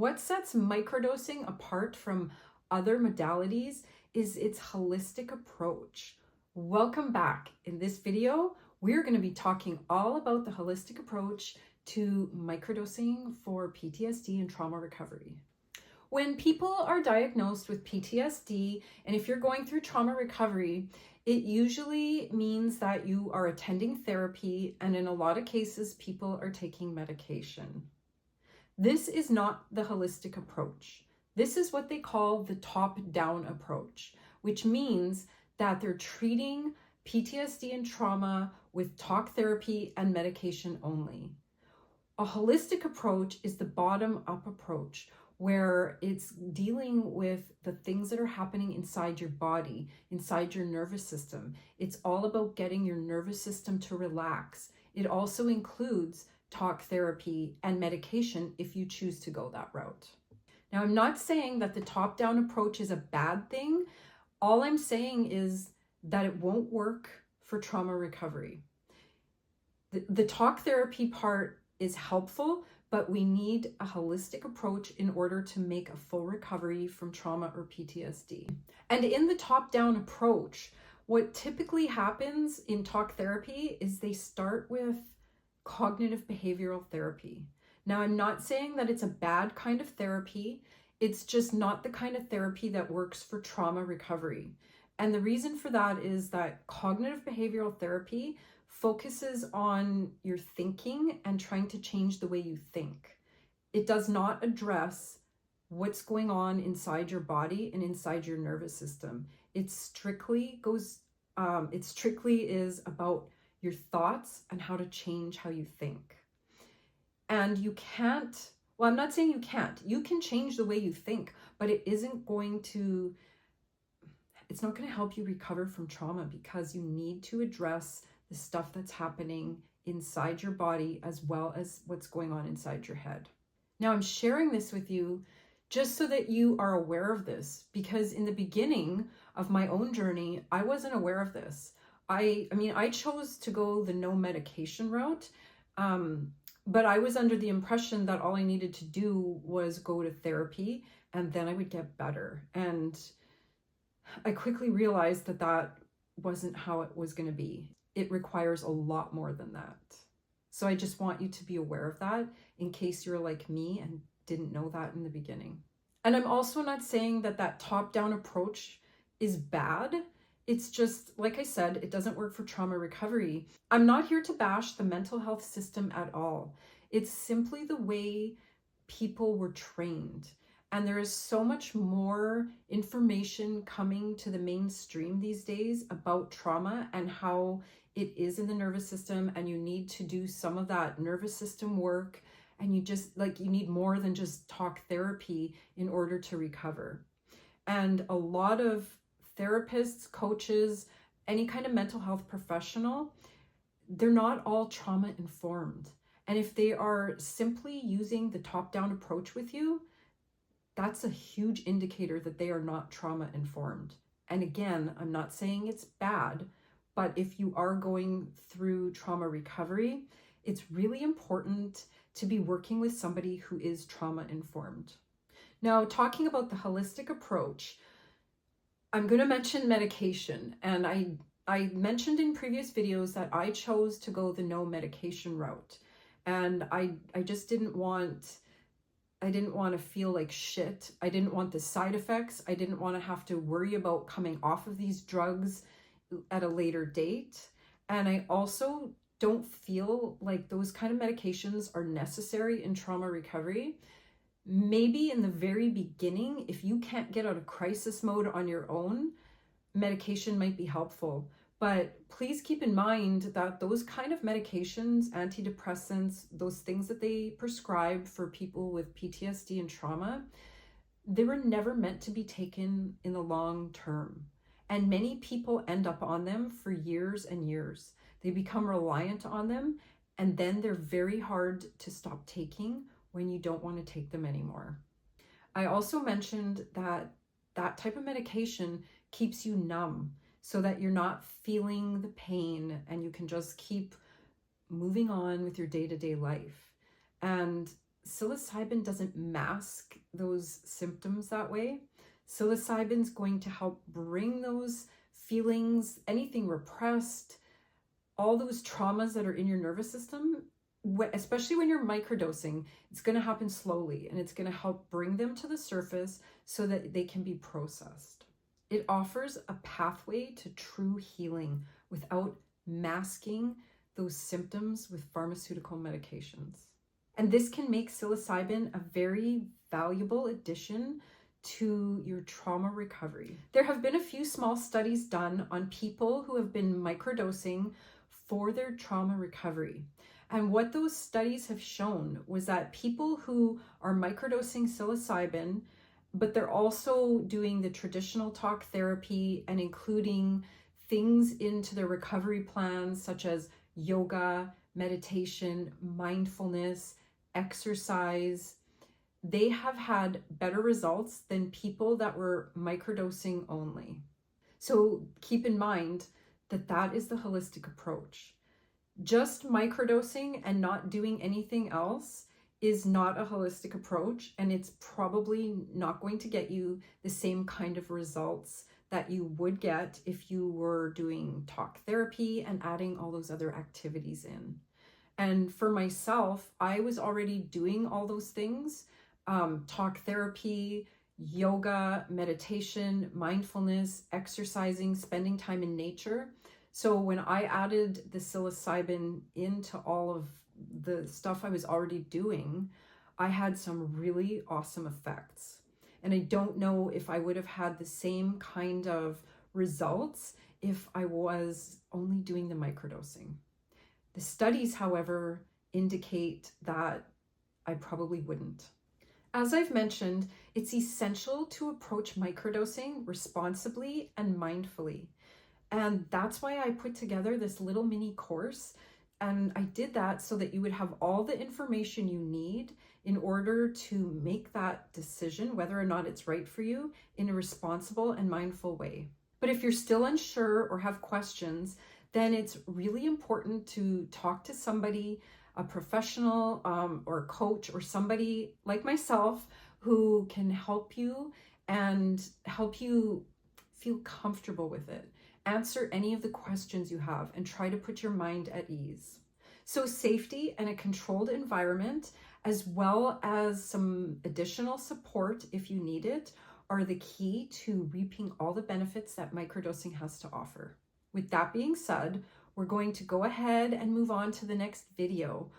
What sets microdosing apart from other modalities is its holistic approach. Welcome back. In this video, we're going to be talking all about the holistic approach to microdosing for PTSD and trauma recovery. When people are diagnosed with PTSD, and if you're going through trauma recovery, it usually means that you are attending therapy, and in a lot of cases, people are taking medication. This is not the holistic approach. This is what they call the top-down approach, which means that they're treating PTSD and trauma with talk therapy and medication only. A holistic approach is the bottom-up approach, where it's dealing with the things that are happening inside your body, inside your nervous system. It's all about getting your nervous system to relax. It also includes talk therapy and medication if you choose to go that route. Now, I'm not saying that the top-down approach is a bad thing. All I'm saying is that it won't work for trauma recovery. The talk therapy part is helpful, but we need a holistic approach in order to make a full recovery from trauma or PTSD. And in the top-down approach, what typically happens in talk therapy is they start with cognitive behavioral therapy. Now, I'm not saying that it's a bad kind of therapy. It's just not the kind of therapy that works for trauma recovery. And the reason for that is that cognitive behavioral therapy focuses on your thinking and trying to change the way you think. It does not address what's going on inside your body and inside your nervous system. It strictly is about your thoughts and how to change how you think. And you can't, well, I'm not saying you can't. You can change the way you think, but it's not going to help you recover from trauma, because you need to address the stuff that's happening inside your body as well as what's going on inside your head. Now, I'm sharing this with you just so that you are aware of this, because in the beginning of my own journey, I wasn't aware of this. I chose to go the no medication route, but I was under the impression that all I needed to do was go to therapy and then I would get better. And I quickly realized that that wasn't how it was going to be. It requires a lot more than that. So I just want you to be aware of that in case you're like me and didn't know that in the beginning. And I'm also not saying that that top-down approach is bad. It's just, like I said, it doesn't work for trauma recovery. I'm not here to bash the mental health system at all. It's simply the way people were trained. And there is so much more information coming to the mainstream these days about trauma and how it is in the nervous system, and you need to do some of that nervous system work, and you need more than just talk therapy in order to recover. And a lot of therapists, coaches, any kind of mental health professional, they're not all trauma informed. And if they are simply using the top-down approach with you, that's a huge indicator that they are not trauma informed. And again, I'm not saying it's bad, but if you are going through trauma recovery, it's really important to be working with somebody who is trauma informed. Now, talking about the holistic approach, I'm going to mention medication. And I mentioned in previous videos that I chose to go the no medication route. And I just didn't want to feel like shit. I didn't want the side effects. I didn't want to have to worry about coming off of these drugs at a later date. And I also don't feel like those kind of medications are necessary in trauma recovery. Maybe in the very beginning, if you can't get out of crisis mode on your own, medication might be helpful. But please keep in mind that those kind of medications, antidepressants, those things that they prescribe for people with PTSD and trauma, they were never meant to be taken in the long term. And many people end up on them for years and years. They become reliant on them, and then they're very hard to stop taking when you don't want to take them anymore. I also mentioned that that type of medication keeps you numb so that you're not feeling the pain and you can just keep moving on with your day-to-day life. And psilocybin doesn't mask those symptoms that way. Psilocybin's going to help bring those feelings, anything repressed, all those traumas that are in your nervous system, especially when you're microdosing, it's going to happen slowly, and it's going to help bring them to the surface so that they can be processed. It offers a pathway to true healing without masking those symptoms with pharmaceutical medications. And this can make psilocybin a very valuable addition to your trauma recovery. There have been a few small studies done on people who have been microdosing for their trauma recovery. And what those studies have shown was that people who are microdosing psilocybin, but they're also doing the traditional talk therapy and including things into their recovery plans such as yoga, meditation, mindfulness, exercise, they have had better results than people that were microdosing only. So keep in mind that that is the holistic approach. Just microdosing and not doing anything else is not a holistic approach, and it's probably not going to get you the same kind of results that you would get if you were doing talk therapy and adding all those other activities in. And for myself, I was already doing all those things, talk therapy, yoga, meditation, mindfulness, exercising, spending time in nature. So when I added the psilocybin into all of the stuff I was already doing, I had some really awesome effects. And I don't know if I would have had the same kind of results if I was only doing the microdosing. The studies, however, indicate that I probably wouldn't. As I've mentioned, it's essential to approach microdosing responsibly and mindfully. And that's why I put together this little mini course. And I did that so that you would have all the information you need in order to make that decision, whether or not it's right for you, in a responsible and mindful way. But if you're still unsure or have questions, then it's really important to talk to somebody, a professional or a coach or somebody like myself who can help you and help you feel comfortable with it. Answer any of the questions you have and try to put your mind at ease. So safety and a controlled environment, as well as some additional support if you need it, are the key to reaping all the benefits that microdosing has to offer. With that being said, we're going to go ahead and move on to the next video,